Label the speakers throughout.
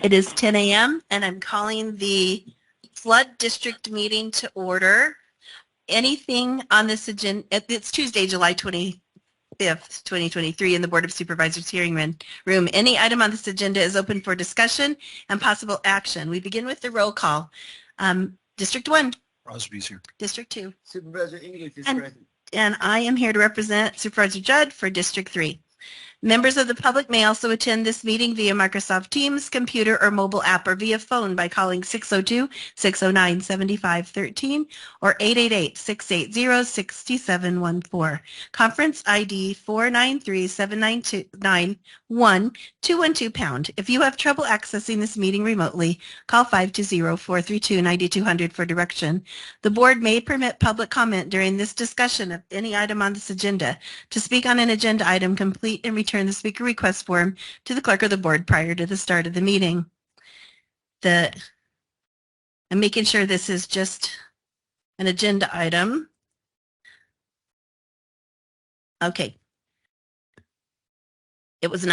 Speaker 1: It is 10 a.m. and I'm calling the flood district meeting to order. Anything on this agenda, it's Tuesday, July 25th, 2023 in the Board of Supervisors hearing room. Any item on this agenda is open for discussion and possible action. We begin with the roll call. District 1.
Speaker 2: Crosby's here.
Speaker 1: District 2.
Speaker 3: Supervisor English is present.
Speaker 1: And I am here to represent Supervisor Judd for District 3. Members of the public may also attend this meeting via Microsoft Teams, computer, or mobile app, or via phone by calling 602-609-7513 or 888-680-6714. Conference ID 493-792-91, 212-pound. If you have trouble accessing this meeting remotely, call 520-432-9200 for direction. The board may permit public comment during this discussion of any item on this agenda. To speak on an agenda item, complete and return the speaker request form to the clerk of the board prior to the start of the meeting. I'm making sure this is just an agenda item. Okay. It was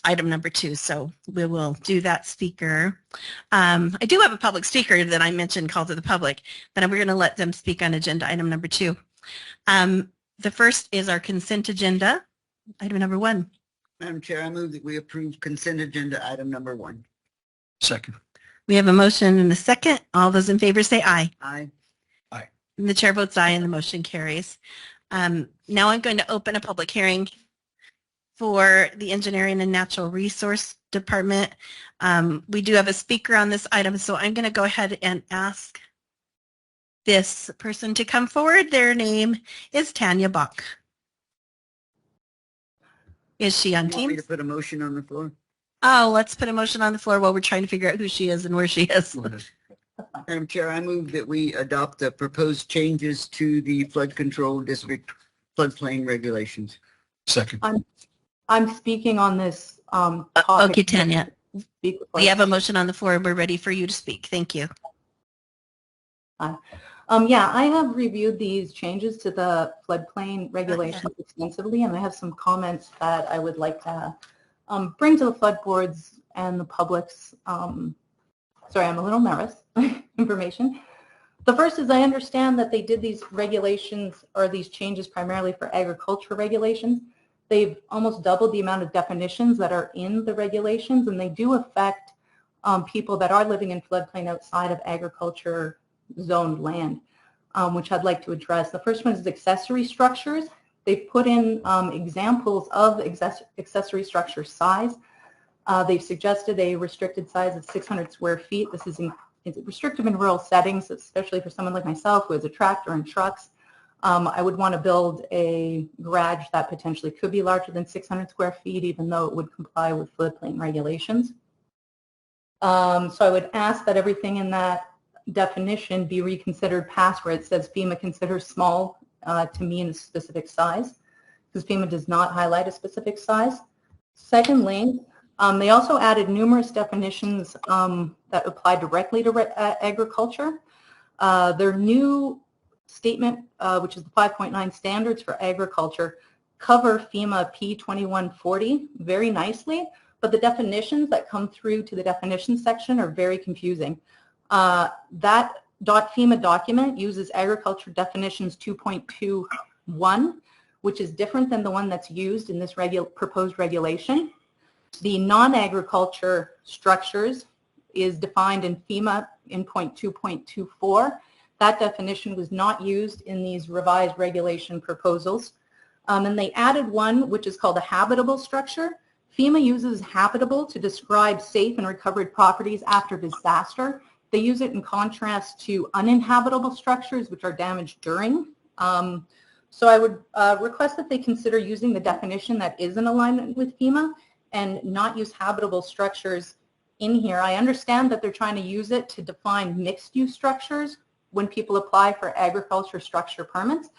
Speaker 1: item number 2, so we will do that speaker. I do have a public speaker that I mentioned called to the public, but we're going to let them speak on agenda item number 2. The first is our consent agenda. Item number 1.
Speaker 3: Madam Chair, I move that we approve consent agenda item number 1.
Speaker 2: Second.
Speaker 1: We have a motion and a second. All those in favor say aye.
Speaker 3: Aye.
Speaker 2: Aye.
Speaker 1: And the chair votes aye and the motion carries. Now I'm going to open a public hearing for the Engineering and Natural Resource Department. We do have a speaker on this item, so I'm going to go ahead and ask this person to come forward. Their name is Tanya Bach. Is she on
Speaker 3: You want me
Speaker 1: Teams?
Speaker 3: to put a motion on the floor?
Speaker 1: Oh, let's put a motion on the floor while we're trying to figure out who she is and where she is.
Speaker 3: Madam Chair, I move that we adopt the proposed changes to the flood control district floodplain regulations.
Speaker 2: Second.
Speaker 4: I'm speaking on this topic.
Speaker 1: Okay, Tanya. We have a motion on the floor and we're ready for you to speak. Thank you.
Speaker 4: Yeah, I have reviewed these changes to the floodplain regulations extensively, and I have some comments that I would like to bring to the flood boards and the public's, sorry, I'm a little nervous, information. The first is I understand that they did these regulations or these changes primarily for agriculture regulations. They've almost doubled the amount of definitions that are in the regulations, and they do affect people that are living in floodplain outside of agriculture zoned land, which I'd like to address. The first one is accessory structures. They've put in examples of accessory structure size. They've suggested a restricted size of 600 square feet. This is restrictive in rural settings, especially for someone like myself who has a tractor and trucks. I would want to build a garage that potentially could be larger than 600 square feet, even though it would comply with floodplain regulations. So I would ask that everything in that definition be reconsidered past where it says FEMA considers small to mean a specific size, because FEMA does not highlight a specific size. Secondly, they also added numerous definitions that apply directly to agriculture. Their new statement, which is the 5.9 standards for agriculture, cover FEMA P2140 very nicely, but the definitions that come through to the definition section are very confusing. That .FEMA document uses agriculture definitions 2.21, which is different than the one that's used in this proposed regulation. The non-agriculture structures is defined in FEMA in point 2.24. That definition was not used in these revised regulation proposals. And they added one which is called a habitable structure. FEMA uses habitable to describe safe and recovered properties after disaster. They use it in contrast to uninhabitable structures, which are damaged during. So I would request that they consider using the definition that is in alignment with FEMA and not use habitable structures in here. I understand that they're trying to use it to define mixed-use structures when people apply for agriculture structure permits,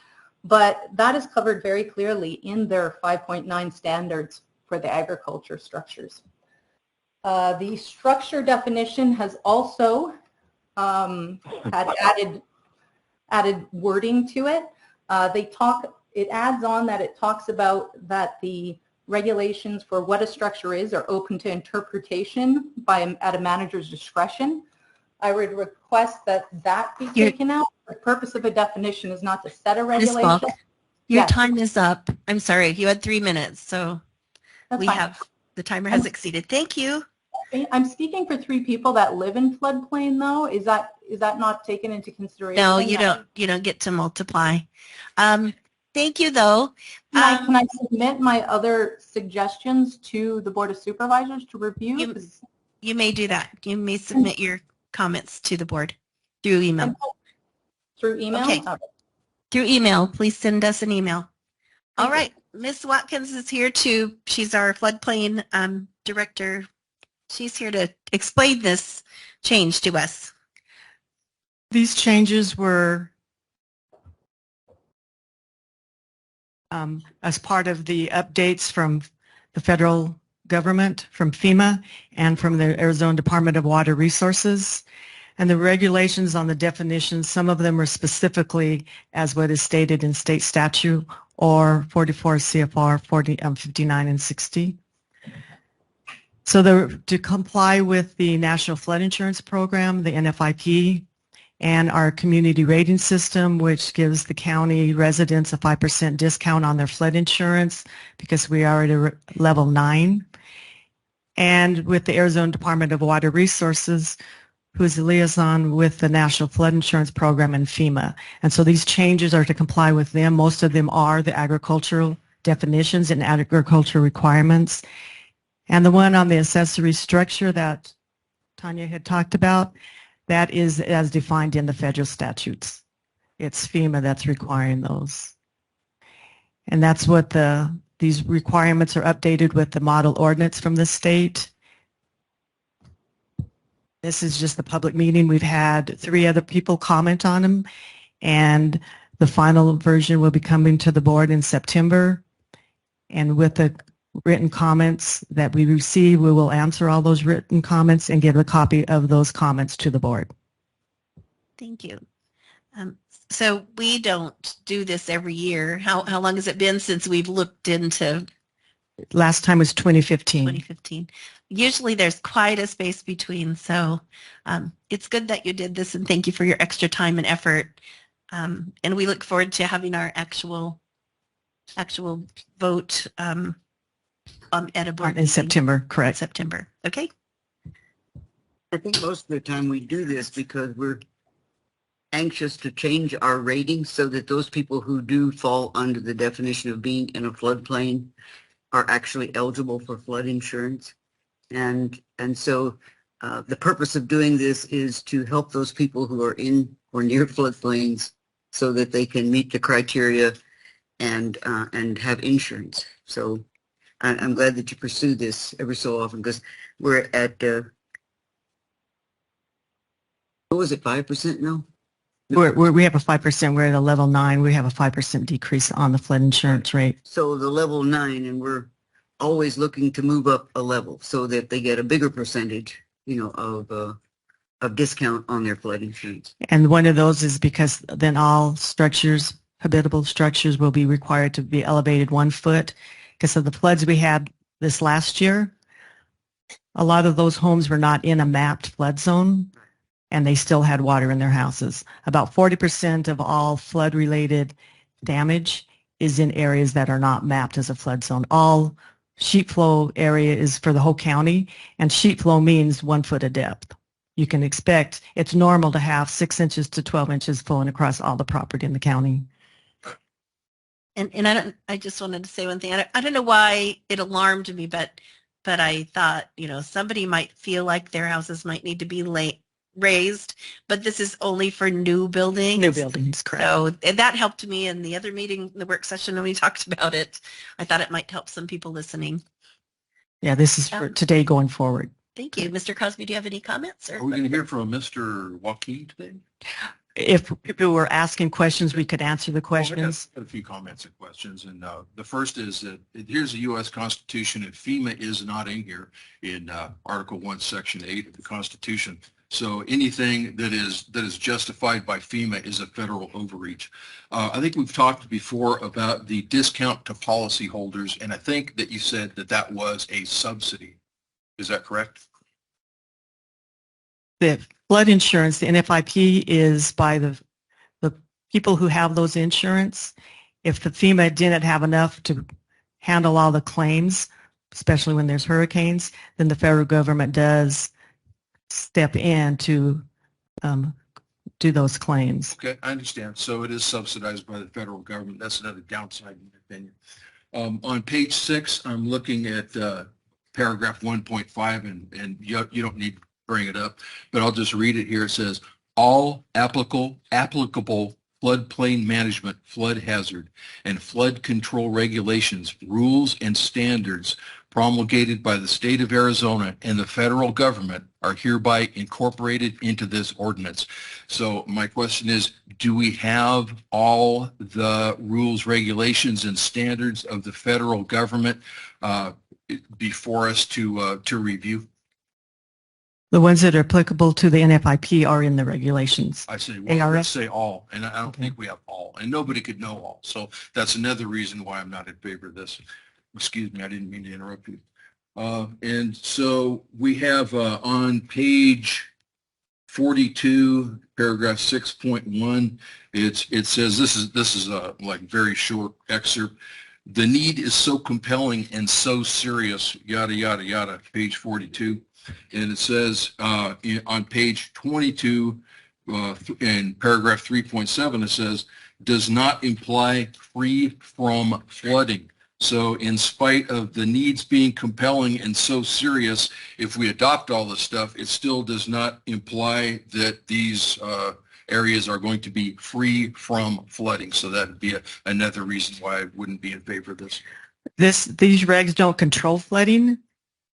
Speaker 4: but that is covered very clearly in their 5.9 standards for the agriculture structures. The structure definition has also had added wording to it. It adds on that it talks about that the regulations for what a structure is are open to interpretation at a manager's discretion. I would request that be taken out. The purpose of a definition is not to set a
Speaker 1: Ms. Falk,
Speaker 4: regulation.
Speaker 1: your
Speaker 4: Yes.
Speaker 1: time is up. I'm sorry. You had 3 minutes, so
Speaker 4: That's
Speaker 1: we
Speaker 4: fine.
Speaker 1: have, the timer has exceeded. Thank you.
Speaker 4: I'm speaking for 3 people that live in floodplain, though. Is that not taken into consideration?
Speaker 1: No, you don't get to multiply. Thank you, though.
Speaker 4: Can I submit my other suggestions to the Board of Supervisors to review?
Speaker 1: You may do that. You may submit your comments to the board through email.
Speaker 4: Through email?
Speaker 1: Okay. Through email. Please send us an email. All right. Ms. Watkins is here she's our floodplain director. She's here to explain this change to us.
Speaker 5: These changes were as part of the updates from the federal government, from FEMA, and from the Arizona Department of Water Resources. And the regulations on the definitions, some of them are specifically as what is stated in state statute or 44 CFR 59 and 60. So to comply with the National Flood Insurance Program, the NFIP, and our community rating system, which gives the county residents a 5% discount on their flood insurance because we are at a level 9. And with the Arizona Department of Water Resources, who's the liaison with the National Flood Insurance Program and FEMA. And so these changes are to comply with them. Most of them are the agricultural definitions and agricultural requirements. And the one on the accessory structure that Tanya had talked about, that is as defined in the federal statutes. It's FEMA that's requiring those. And that's what these requirements are updated with the model ordinance from the state. This is just the public meeting. We've had 3 other people comment on them, and the final version will be coming to the board in September. And with the written comments that we receive, we will answer all those written comments and give a copy of those comments to the board.
Speaker 1: Thank you. So we don't do this every year. How long has it been since we've looked into
Speaker 5: Last time was 2015.
Speaker 1: 2015? Usually there's quite a space between, so it's good that you did this, and thank you for your extra time and effort. And we look forward to having our actual vote at a board
Speaker 5: In
Speaker 1: meeting
Speaker 5: September,
Speaker 1: in
Speaker 5: correct.
Speaker 1: September. Okay.
Speaker 3: I think most of the time we do this because we're anxious to change our rating so that those people who do fall under the definition of being in a floodplain are actually eligible for flood insurance. And so the purpose of doing this is to help those people who are in or near floodplains so that they can meet the criteria and have insurance. So I'm glad that you pursue this every so often, because we're at, what was it, 5% now?
Speaker 5: We have a 5%. We're at a level 9. We have a 5% decrease on the flood insurance rate.
Speaker 3: So the level 9, and we're always looking to move up a level so that they get a bigger percentage, of discount on their flood insurance.
Speaker 5: And one of those is because then all structures, habitable structures, will be required to be elevated 1 foot. Because of the floods we had this last year, a lot of those homes were not in a mapped flood zone, and they still had water in their houses. About 40% of all flood-related damage is in areas that are not mapped as a flood zone. All sheet flow area is for the whole county, and sheet flow means 1 foot of depth. You can expect it's normal to have 6 inches to 12 inches flowing across all the property in the county.
Speaker 1: And I just wanted to say one thing. I don't know why it alarmed me, but I thought, somebody might feel like their houses might need to be raised, but this is only for new buildings.
Speaker 5: New buildings, correct.
Speaker 1: So that helped me in the other meeting, the work session, when we talked about it. I thought it might help some people listening.
Speaker 5: Yeah, this is for today going forward.
Speaker 1: Thank you. Mr. Cosby, do you have any comments?
Speaker 2: Are we going to hear from Mr. Joaquin today?
Speaker 5: If people were asking questions, we could answer the questions.
Speaker 2: A few comments and questions. And the first is that here's the U.S. Constitution, and FEMA is not in here in Article 1, Section 8 of the Constitution. So anything that is justified by FEMA is a federal overreach. I think we've talked before about the discount to policyholders, and I think that you said that that was a subsidy. Is that correct?
Speaker 5: The flood insurance, the NFIP, is by the people who have those insurance. If the FEMA didn't have enough to handle all the claims, especially when there's hurricanes, then the federal government does step in to do those claims.
Speaker 2: Okay, I understand. So it is subsidized by the federal government. That's another downside in my opinion. On page 6, I'm looking at paragraph 1.5, and you don't need to bring it up, but I'll just read it here. It says, all applicable floodplain management, flood hazard, and flood control regulations, rules, and standards promulgated by the state of Arizona and the federal government are hereby incorporated into this ordinance. So my question is, do we have all the rules, regulations, and standards of the federal government before us to review?
Speaker 5: The ones that are applicable to the NFIP are in the regulations.
Speaker 2: I say, well,
Speaker 5: ARS?
Speaker 2: let's say all, and I don't
Speaker 5: Okay.
Speaker 2: think we have all, and nobody could know all. So that's another reason why I'm not in favor of this. Excuse me, I didn't mean to interrupt you. And so we have on page 42, paragraph 6.1, it says, this is a like very short excerpt. The need is so compelling and so serious, yada, yada, yada, page 42. And it says on page 22, in paragraph 3.7, it says, does not imply free from flooding. So in spite of the needs being compelling and so serious, if we adopt all this stuff, it still does not imply that these areas are going to be free from flooding. So that would be another reason why I wouldn't be in favor of this.
Speaker 5: These regs don't control flooding.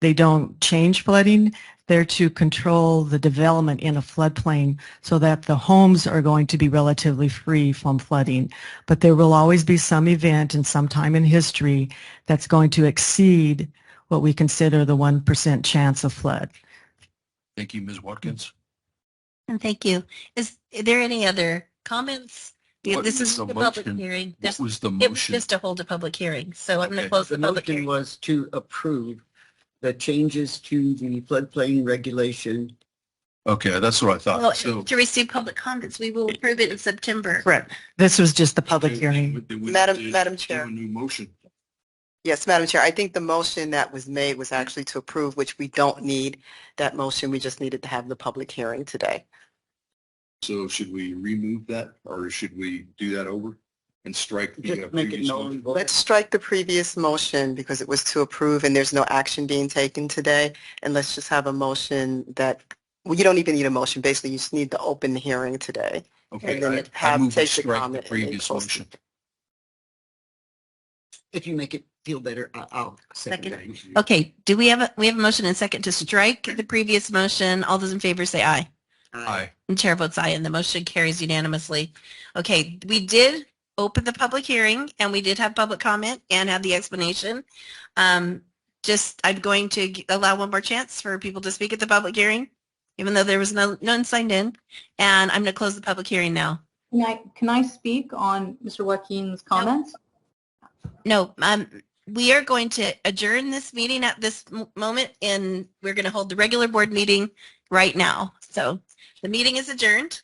Speaker 5: They don't change flooding. They're to control the development in a floodplain so that the homes are going to be relatively free from flooding. But there will always be some event in some time in history that's going to exceed what we consider the 1% chance of flood.
Speaker 2: Thank you, Ms. Watkins.
Speaker 1: And thank you. Is there any other comments? Yeah,
Speaker 2: What
Speaker 1: this
Speaker 2: was
Speaker 1: is
Speaker 2: the
Speaker 1: the public
Speaker 2: motion?
Speaker 1: hearing.
Speaker 2: What was the
Speaker 1: It was
Speaker 2: motion?
Speaker 1: just to hold a public hearing. So I'm going
Speaker 2: Okay.
Speaker 1: to close
Speaker 3: The
Speaker 1: the public
Speaker 3: motion
Speaker 1: hearing.
Speaker 3: was to approve the changes to the floodplain regulation.
Speaker 2: Okay, that's what I thought.
Speaker 1: Well,
Speaker 2: So
Speaker 1: to receive public comments, we will approve it in September.
Speaker 5: Correct. This was just the public
Speaker 2: okay,
Speaker 5: hearing.
Speaker 2: then we
Speaker 6: Madam-
Speaker 2: did
Speaker 6: Madam
Speaker 2: have
Speaker 6: Chair.
Speaker 2: a new motion.
Speaker 6: Yes, Madam Chair, I think the motion that was made was actually to approve, which we don't need that motion. We just needed to have the public hearing today.
Speaker 2: So should we remove that, or should we do that over and strike the
Speaker 3: Just make it
Speaker 2: previous
Speaker 3: null
Speaker 2: motion?
Speaker 3: and void.
Speaker 6: Let's strike the previous motion because it was to approve and there's no action being taken today. And let's just have a motion that, well, you don't even need a motion. Basically, you just need to open the hearing today.
Speaker 2: Okay,
Speaker 6: And then
Speaker 2: I move we
Speaker 6: take the
Speaker 2: strike the
Speaker 6: comment and then
Speaker 2: previous
Speaker 6: close
Speaker 2: motion.
Speaker 3: If you make it feel better, I'll second
Speaker 1: Second.
Speaker 3: that.
Speaker 1: Okay, do we have a motion and second to strike the previous motion? All those in favor say aye.
Speaker 2: Aye.
Speaker 1: And chair votes aye, and the motion carries unanimously. Okay, we did open the public hearing, and we did have public comment and have the explanation. I'm going to allow one more chance for people to speak at the public hearing, even though there was none signed in. And I'm going to close the public hearing now.
Speaker 4: Can I speak on Mr. Joaquin's comments?
Speaker 1: No, we are going to adjourn this meeting at this moment, and we're going to hold the regular board meeting right now. So the meeting is adjourned.